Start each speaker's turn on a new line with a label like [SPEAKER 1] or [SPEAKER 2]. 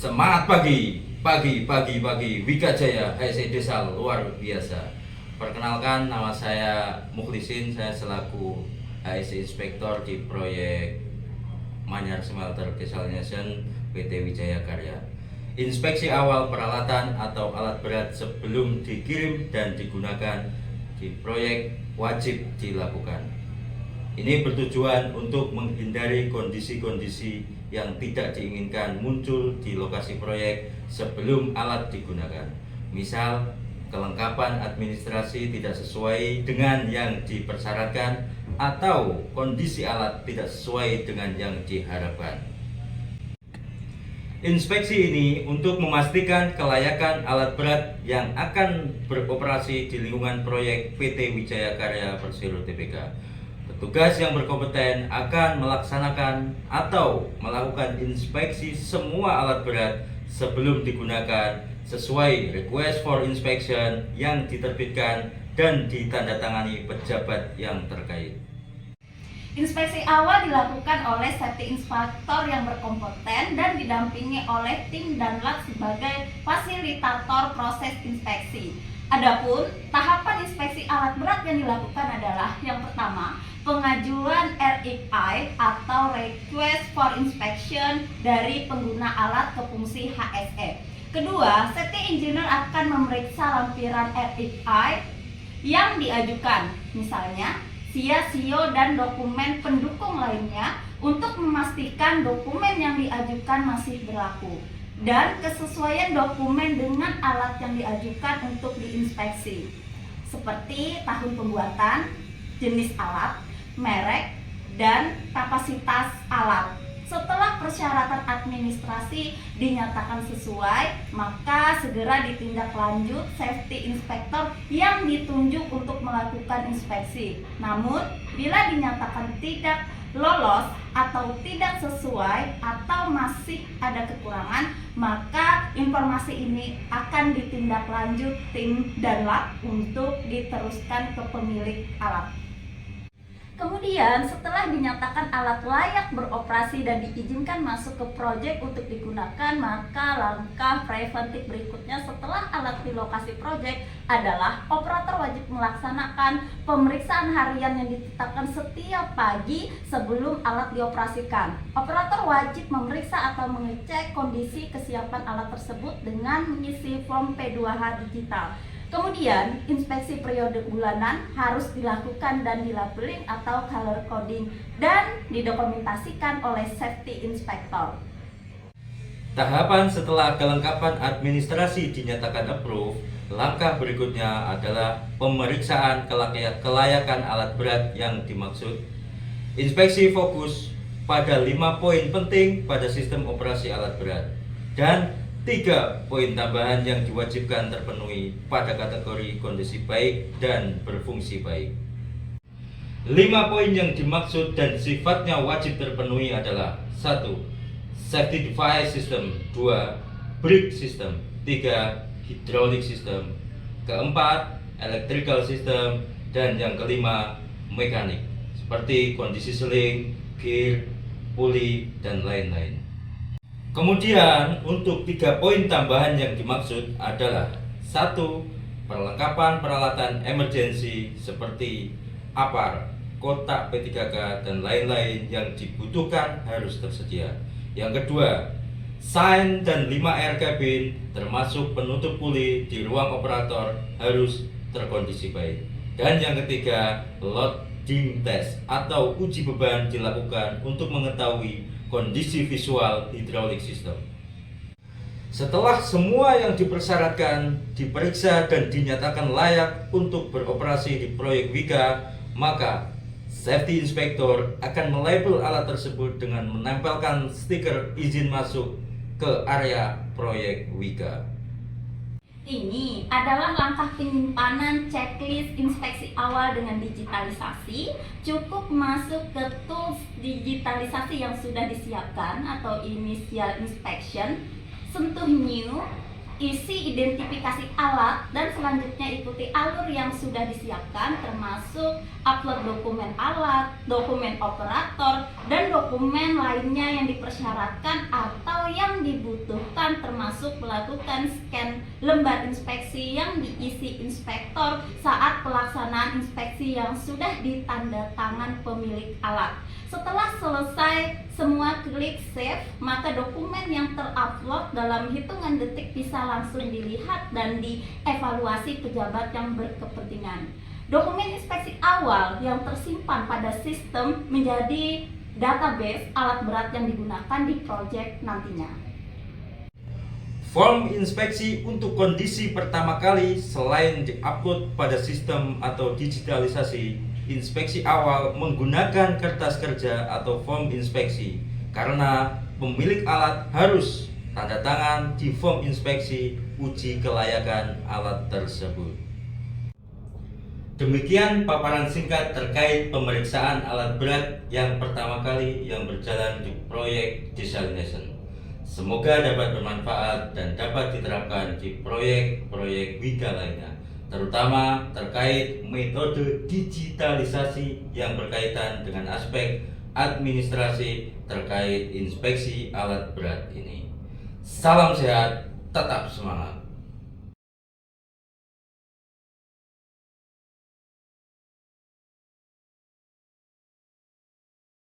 [SPEAKER 1] Semangat pagi, pagi, Wika Jaya, HSE Desa luar biasa. Perkenalkan, nama saya Mukhlisin, saya selaku HSE Inspektor di proyek Manyar Smelter Desalination PT Wijaya Karya. Inspeksi awal peralatan atau alat berat sebelum dikirim dan digunakan di proyek wajib dilakukan. Ini bertujuan untuk menghindari kondisi-kondisi yang tidak diinginkan muncul di lokasi proyek sebelum alat digunakan. Misal, kelengkapan administrasi tidak sesuai dengan yang dipersyaratkan atau kondisi alat tidak sesuai dengan yang diharapkan. Inspeksi ini untuk memastikan kelayakan alat berat yang akan beroperasi di lingkungan proyek PT Wijaya Karya Persero Tbk. Petugas yang berkompeten akan melaksanakan atau melakukan inspeksi semua alat berat sebelum digunakan sesuai request for inspection yang diterbitkan dan ditandatangani pejabat yang terkait.
[SPEAKER 2] Inspeksi awal dilakukan oleh safety inspector yang berkompeten dan didampingi oleh tim Danlab sebagai fasilitator proses inspeksi. Adapun tahapan inspeksi alat berat yang dilakukan adalah yang pertama, pengajuan RFI atau Request for Inspection dari pengguna alat ke fungsi HSE. Kedua, safety engineer akan memeriksa lampiran RFI yang diajukan, misalnya SIA, dan dokumen pendukung lainnya untuk memastikan dokumen yang diajukan masih berlaku dan kesesuaian dokumen dengan alat yang diajukan untuk diinspeksi, seperti tahun pembuatan, jenis alat, merek, dan kapasitas alat. Setelah persyaratan administrasi dinyatakan sesuai, maka segera ditindaklanjut safety inspector yang ditunjuk untuk melakukan inspeksi. Namun, bila dinyatakan tidak lolos atau tidak sesuai atau masih ada kekurangan, maka informasi ini akan ditindaklanjut tim Danlab untuk diteruskan ke pemilik alat. Kemudian setelah dinyatakan alat layak beroperasi dan diizinkan masuk ke proyek untuk digunakan, maka langkah preventif berikutnya setelah alat di lokasi proyek adalah operator wajib melaksanakan pemeriksaan harian yang ditetapkan setiap pagi sebelum alat dioperasikan. Operator wajib memeriksa atau mengecek kondisi kesiapan alat tersebut dengan mengisi form P2H digital. Kemudian, inspeksi periode bulanan harus dilakukan dan dilabeling atau color coding dan didokumentasikan oleh safety inspector.
[SPEAKER 1] Tahapan setelah kelengkapan administrasi dinyatakan approve, langkah berikutnya adalah pemeriksaan kelayakan alat berat yang dimaksud. Inspeksi fokus pada 5 poin penting pada sistem operasi alat berat dan 3 poin tambahan yang diwajibkan terpenuhi pada kategori kondisi baik dan berfungsi baik. 5 poin yang dimaksud dan sifatnya wajib terpenuhi adalah 1. Safety device system, 2. Brake system, 3. Hydraulic system, keempat electrical system, dan yang kelima mekanik seperti kondisi seling, gear, puli, dan lain-lain. Kemudian untuk 3 poin tambahan yang dimaksud adalah 1. Perlengkapan peralatan emergensi seperti APAR, kotak P3K, dan lain-lain yang dibutuhkan harus tersedia. Yang kedua, sign dan 5 air cabin termasuk penutup puli di ruang operator harus terkondisi baik. Dan yang ketiga, loading test atau uji beban dilakukan untuk mengetahui kondisi visual hydraulic system. Setelah semua yang dipersyaratkan diperiksa dan dinyatakan layak untuk beroperasi di proyek Wika, maka safety inspector akan melabel alat tersebut dengan menempelkan stiker izin masuk ke area proyek Wika.
[SPEAKER 2] Ini adalah langkah penyimpanan checklist inspeksi awal dengan digitalisasi. Cukup masuk ke tools digitalisasi yang sudah disiapkan atau initial inspection, sentuh new, isi identifikasi alat, dan selanjutnya ikuti alur yang sudah disiapkan termasuk upload dokumen alat, dokumen operator, dan dokumen lainnya yang dipersyaratkan atau yang dibutuhkan termasuk melakukan scan lembar inspeksi yang diisi inspektor saat pelaksanaan inspeksi yang sudah ditandatangan pemilik alat. Setelah selesai semua, klik save, maka dokumen yang terupload dalam hitungan detik bisa langsung dilihat dan dievaluasi pejabat yang berkepentingan. Dokumen inspeksi awal yang tersimpan pada sistem menjadi database alat berat yang digunakan di proyek nantinya.
[SPEAKER 1] Form inspeksi untuk kondisi pertama kali selain diupload pada sistem atau digitalisasi, inspeksi awal menggunakan kertas kerja atau form inspeksi karena pemilik alat harus tanda tangan di form inspeksi uji kelayakan alat tersebut. Demikian paparan singkat terkait pemeriksaan alat berat yang pertama kali yang berjalan di proyek desalination. Semoga dapat bermanfaat dan dapat diterapkan di proyek-proyek Wika lainnya, terutama terkait metode digitalisasi yang berkaitan dengan aspek administrasi terkait inspeksi alat berat ini. Salam sehat, tetap semangat.